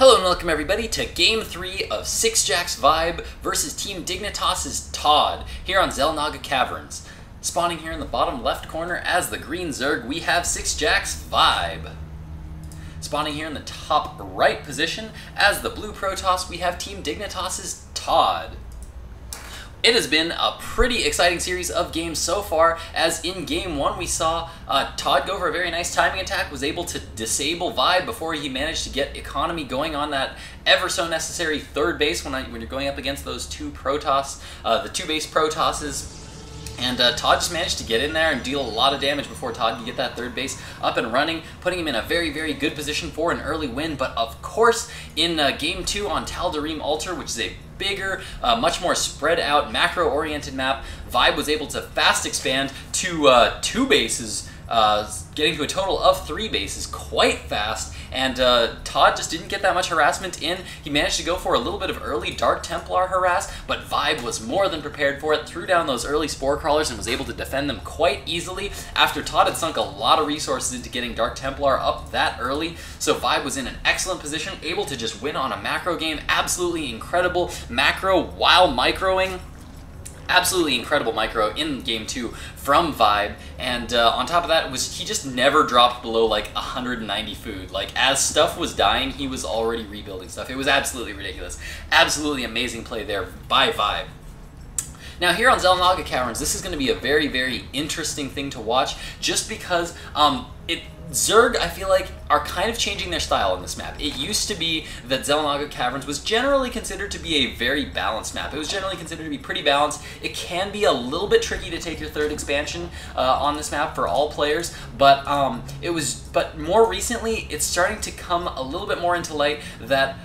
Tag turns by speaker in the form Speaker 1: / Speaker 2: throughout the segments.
Speaker 1: Hello and welcome everybody to Game 3 of sixjaxViBE versus Team Dignitas' ToD here on Xel'Naga Caverns. Spawning here in the bottom left corner as the green Zerg, we have sixjaxViBE. Spawning here in the top right position as the blue Protoss, we have Team Dignitas' ToD. It has been a pretty exciting series of games so far, as in Game 1 we saw ToD go for a very nice timing attack, was able to disable ViBE before he managed to get economy going on that ever so necessary third base when you're going up against those two Protoss, the two base Protosses. And ToD just managed to get in there and deal a lot of damage before ToD could get that third base up and running, putting him in a very, very good position for an early win. But of course, in Game 2 on Tal'Darim Altar, which is a bigger, much more spread out, macro-oriented map, ViBE was able to fast expand to 2 bases, getting to a total of 3 bases quite fast, and ToD just didn't get that much harassment in. He managed to go for a little bit of early Dark Templar harass, but ViBE was more than prepared for it, threw down those early Spore Crawlers and was able to defend them quite easily after ToD had sunk a lot of resources into getting Dark Templar up that early. So ViBE was in an excellent position, able to just win on a macro game. Absolutely incredible macro while microing. Absolutely incredible micro in Game 2 from ViBE, and on top of that, he just never dropped below like 190 food. Like, as stuff was dying, he was already rebuilding stuff. It was absolutely ridiculous. Absolutely amazing play there by ViBE. Now here on Xel'Naga Caverns, this is going to be a very, very interesting thing to watch, just because Zerg, I feel like, are kind of changing their style on this map. It used to be that Xel'Naga Caverns was generally considered to be a very balanced map. It was generally considered to be pretty balanced. It can be a little bit tricky to take your third expansion on this map for all players, but but more recently, it's starting to come a little bit more into light that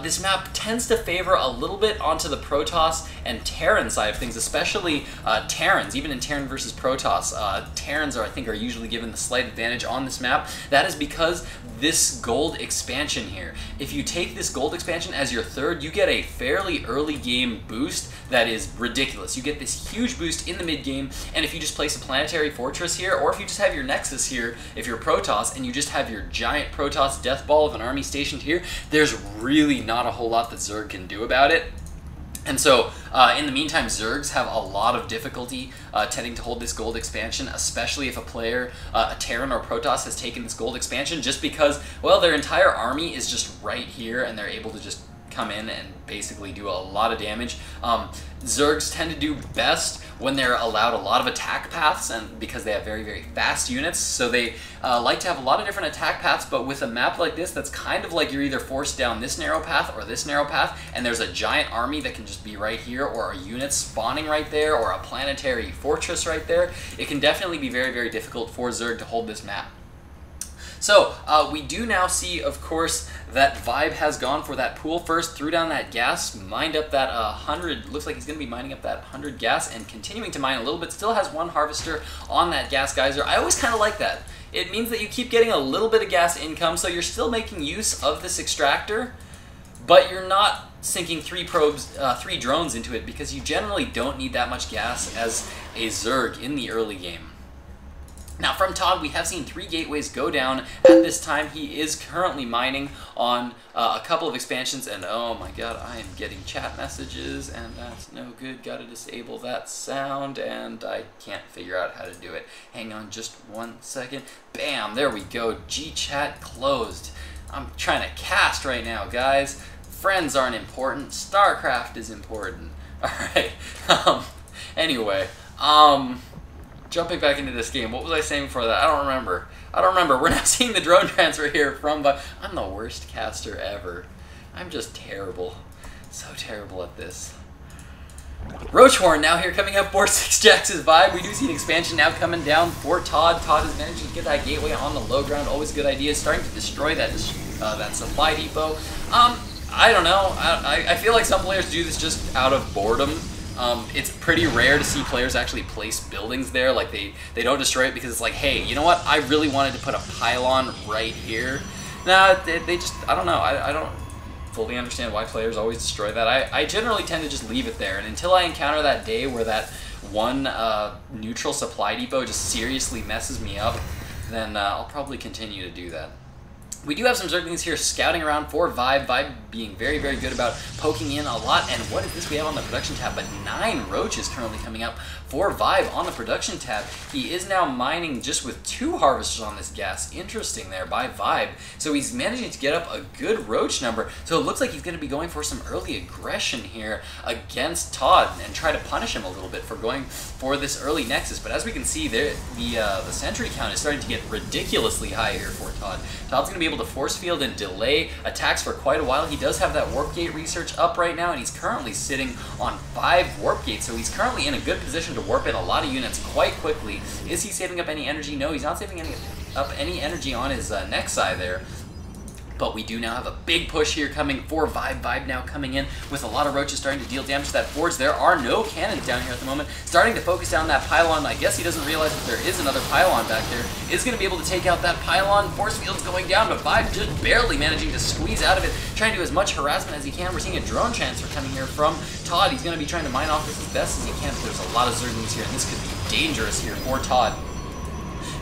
Speaker 1: this map tends to favor a little bit onto the Protoss and Terran side of things, especially Terrans. Even in Terran versus Protoss, Terrans I think are usually given the slight advantage on this map. That is because this gold expansion here. If you take this gold expansion as your third, you get a fairly early game boost that is ridiculous. You get this huge boost in the mid game, and if you just place a planetary fortress here, or if you just have your Nexus here, if you're Protoss, and you just have your giant Protoss death ball of an army stationed here, there's really not a whole lot that Zerg can do about it. And so, in the meantime, Zergs have a lot of difficulty tending to hold this gold expansion, especially if a player, a Terran or Protoss, has taken this gold expansion, just because, well, their entire army is just right here, and they're able to just come in and basically do a lot of damage. Zergs tend to do best when they're allowed a lot of attack paths, and because they have very, very fast units, so they like to have a lot of different attack paths. But with a map like this, that's kind of like you're either forced down this narrow path or this narrow path, and there's a giant army that can just be right here, or a unit spawning right there, or a planetary fortress right there. It can definitely be very, very difficult for Zerg to hold this map. So, we do now see, of course, that ViBE has gone for that pool first, threw down that gas, mined up that 100, looks like he's going to be mining up that 100 gas, and continuing to mine a little bit, still has one harvester on that gas geyser. I always kind of like that. It means that you keep getting a little bit of gas income, so you're still making use of this extractor, but you're not sinking 3 drones into it, because you generally don't need that much gas as a Zerg in the early game. Now from ToD, we have seen 3 gateways go down. At this time, he is currently mining on a couple of expansions, and oh my god, I am getting chat messages, and that's no good. Gotta disable that sound, and I can't figure out how to do it. Hang on just 1 second. Bam, there we go. G-chat closed. I'm trying to cast right now, guys. Friends aren't important. StarCraft is important. Alright, anyway, jumping back into this game, what was I saying before that? I don't remember. We're now seeing the drone transfer here from ViBE. I'm the worst caster ever. I'm just terrible. So terrible at this. Roachhorn now here coming up for sixjaxViBE. We do see an expansion now coming down for ToD. ToD is managing to get that gateway on the low ground. Always a good idea. Starting to destroy that supply depot. I don't know. I feel like some players do this just out of boredom. It's pretty rare to see players actually place buildings there. Like, they don't destroy it because it's like, hey, you know what? I really wanted to put a pylon right here. Nah, they just, I don't know. I don't fully understand why players always destroy that. I generally tend to just leave it there, and until I encounter that day where that one neutral supply depot just seriously messes me up, then I'll probably continue to do that. We do have some Zerglings here scouting around for ViBE. ViBE being very, very good about poking in a lot. And what is this we have on the production tab? But 9 roaches currently coming up for ViBE on the production tab. He is now mining just with 2 harvesters on this gas. Interesting there by ViBE. So he's managing to get up a good roach number. So it looks like he's going to be going for some early aggression here against ToD and try to punish him a little bit for going for this early Nexus. But as we can see, the sentry count is starting to get ridiculously high here for ToD. ToD's going to be able to force field and delay attacks for quite a while. He does have that warp gate research up right now, and he's currently sitting on 5 warp gates, so he's currently in a good position to warp in a lot of units quite quickly. Is he saving up any energy? No, he's not saving up any energy on his Nexi there. But we do now have a big push here coming for ViBE. ViBE now coming in with a lot of roaches starting to deal damage to that forge. There are no cannons down here at the moment. Starting to focus down that pylon. I guess he doesn't realize that there is another pylon back there. Is going to be able to take out that pylon. Force field's going down, but ViBE just barely managing to squeeze out of it. Trying to do as much harassment as he can. We're seeing a drone transfer coming here from ToD. He's going to be trying to mine off this as best as he can, but there's a lot of Zerglings here, and this could be dangerous here for ToD.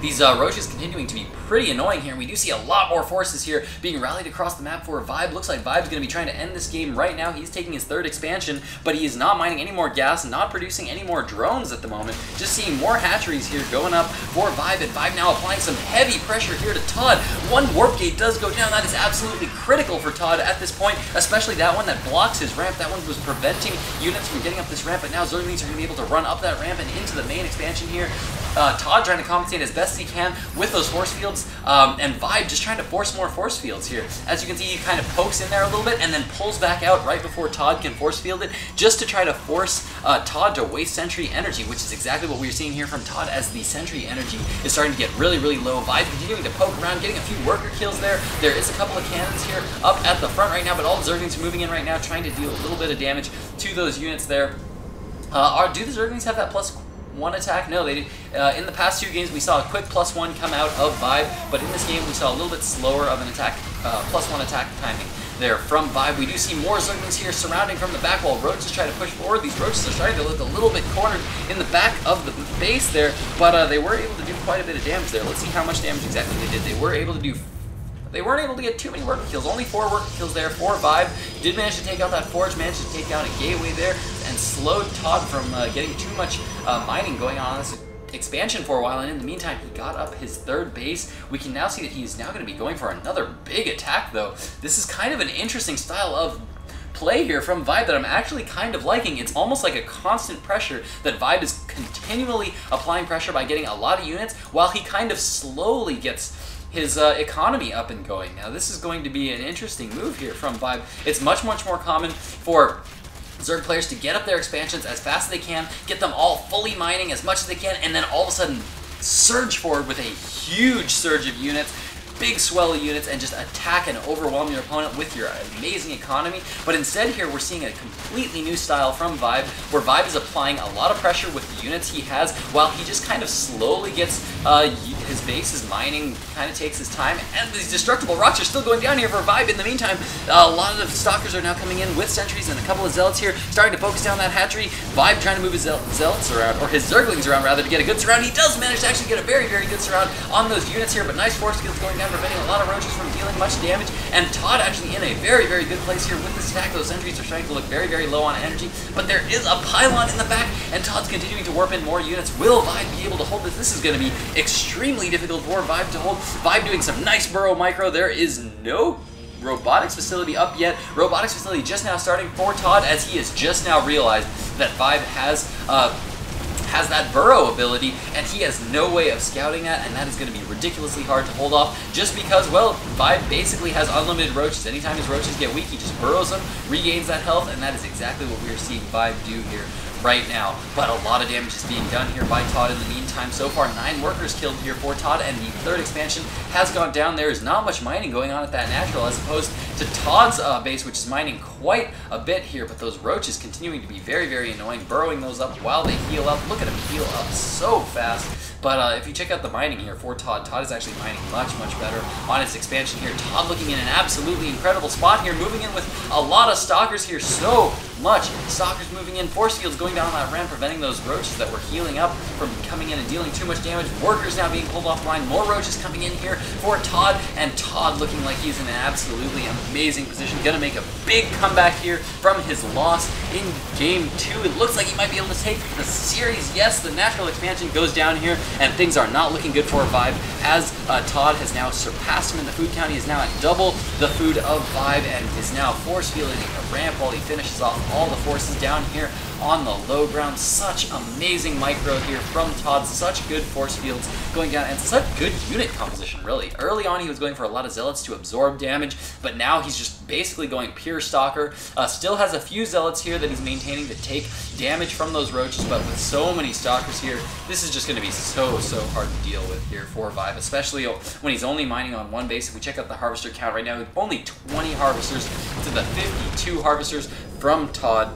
Speaker 1: These roaches continuing to be pretty annoying here. We do see a lot more forces here being rallied across the map for ViBE. Looks like ViBE's going to be trying to end this game right now. He's taking his 3rd expansion, but he is not mining any more gas, not producing any more drones at the moment. Just seeing more hatcheries here going up for ViBE, and ViBE now applying some heavy pressure here to ToD. 1 warp gate does go down. That is absolutely critical for ToD at this point, especially that one that blocks his ramp. That one was preventing units from getting up this ramp, but now Zerglings are going to be able to run up that ramp and into the main expansion here. ToD trying to compensate as best he can with those force fields, and ViBE just trying to force more force fields here. As you can see, he kind of pokes in there a little bit and then pulls back out right before ToD can force field it, just to try to force ToD to waste sentry energy, which is exactly what we're seeing here from ToD as the sentry energy is starting to get really, really low. ViBE continuing to poke around, getting a few worker kills there. There is a couple of cannons here up at the front right now, but all the Zerglings are moving in right now, trying to deal a little bit of damage to those units there. Do the Zerglings have that +1 attack? No, they did. In the past 2 games, we saw a quick +1 come out of ViBE, but in this game, we saw a little bit slower of an attack, +1 attack timing there from ViBE. We do see more Zerglings here surrounding from the back while roaches try to push forward. These roaches are starting to look a little bit cornered in the back of the base there, but they were able to do quite a bit of damage there. Let's see how much damage exactly they did. They weren't able to get too many worker kills. Only 4 worker kills there for ViBE. Did manage to take out that forge, managed to take out a gateway there, and slowed ToD from getting too much mining going on this expansion for a while. And in the meantime, he got up his 3rd base. We can now see that he's now going to be going for another big attack, though. This is kind of an interesting style of play here from ViBE that I'm actually kind of liking. It's almost like a constant pressure that ViBE is continually applying pressure by getting a lot of units, while he kind of slowly gets his economy up and going. Now this is going to be an interesting move here from ViBE. It's much, much more common for Zerg players to get up their expansions as fast as they can, get them all fully mining as much as they can, and then all of a sudden surge forward with a huge surge of units, big swell of units, and just attack and overwhelm your opponent with your amazing economy. But instead here, we're seeing a completely new style from ViBE, where ViBE is applying a lot of pressure with the units he has, while he just kind of slowly gets his base, his mining kind of takes his time, and these destructible rocks are still going down here for ViBE. In the meantime, a lot of stalkers are now coming in with sentries, and a couple of zealots here starting to focus down that hatchery. ViBE trying to move his zealots around, or his Zerglings around rather, to get a good surround. He does manage to actually get a very, very good surround on those units here, but nice force fields going down, preventing a lot of roaches from dealing much damage, and ToD actually in a very, very good place here with this attack. Those sentries are starting to look very, very low on energy, but there is a pylon in the back, and ToD's continuing to warp in more units. Will ViBE be able to hold this? This is going to be extremely difficult for ViBE to hold. ViBE doing some nice burrow micro. There is no robotics facility up yet. Robotics facility just now starting for ToD, as he has just now realized that ViBE has that burrow ability, and he has no way of scouting that, and that is going to be ridiculously hard to hold off, just because, well, ViBE basically has unlimited roaches. Anytime his roaches get weak, he just burrows them, regains that health, and that is exactly what we are seeing ViBE do here right now. But a lot of damage is being done here by ToD in the meantime. So far, 9 workers killed here for ToD, and the 3rd expansion has gone down. There is not much mining going on at that natural, as opposed to ToD's base, which is mining quite a bit here, but those roaches continuing to be very, very annoying, burrowing those up while they heal up. Look at them heal up so fast. But if you check out the mining here for ToD, ToD is actually mining much, much better on his expansion here. ToD looking in an absolutely incredible spot here, moving in with a lot of stalkers here, so much. Stalkers moving in, force fields going down that ramp, preventing those roaches that were healing up from coming in and dealing too much damage. Workers now being pulled offline, more roaches coming in here for ToD, and ToD looking like he's in an absolutely amazing position. Gonna make a big comeback here from his loss in Game 2. It looks like he might be able to take the series. Yes, the natural expansion goes down here, and things are not looking good for ViBE, as ToD has now surpassed him in the food count. He is now at double the food of ViBE, and is now force fielding a ramp while he finishes off all the forces down here on the low ground. Such amazing micro here from ToD, such good force fields going down, and such good unit composition, really. Early on, he was going for a lot of Zealots to absorb damage, but now he's just basically going pure Stalker. Still has a few Zealots here that he's maintaining to take damage from those roaches, but with so many Stalkers here, this is just going to be so hard to deal with here for ViBE, especially when he's only mining on one base. If we check out the Harvester count right now, only 20 Harvesters to the 52 Harvesters from ToD.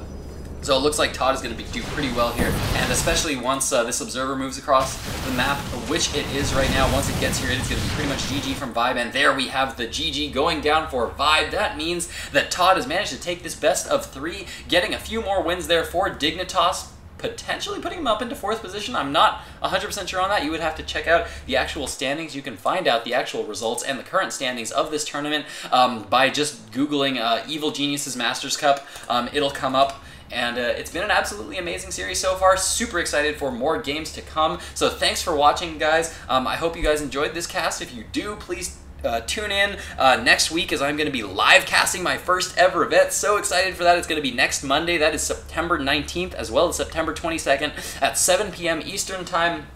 Speaker 1: So it looks like ToD is going to do pretty well here, and especially once this Observer moves across the map, which it is right now. Once it gets here, it's going to be pretty much GG from ViBE, and there we have the GG going down for ViBE. That means that ToD has managed to take this best of 3, getting a few more wins there for Dignitas, potentially putting him up into 4th position. I'm not 100% sure on that. You would have to check out the actual standings. You can find out the actual results and the current standings of this tournament by just Googling Evil Geniuses Masters Cup. It'll come up. And it's been an absolutely amazing series so far. Super excited for more games to come. So thanks for watching, guys. I hope you guys enjoyed this cast. If you do, please tune in next week, as I'm going to be live casting my first ever event. So excited for that. It's going to be next Monday. That is September 19th, as well as September 22nd at 7 p.m. Eastern Time.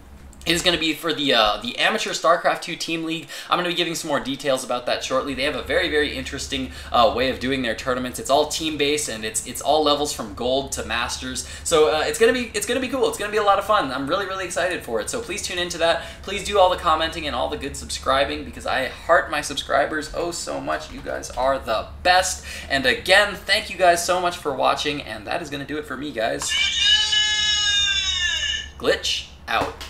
Speaker 1: It is going to be for the Amateur StarCraft 2 Team League. I'm going to be giving some more details about that shortly. They have a very interesting way of doing their tournaments. It's all team-based, and it's all levels from gold to masters. So it's going to be cool. It's going to be a lot of fun. I'm really excited for it. So please tune into that. Please do all the commenting and all the good subscribing, because I heart my subscribers oh so much. You guys are the best. And again, thank you guys so much for watching, and that is going to do it for me, guys. Glitch out.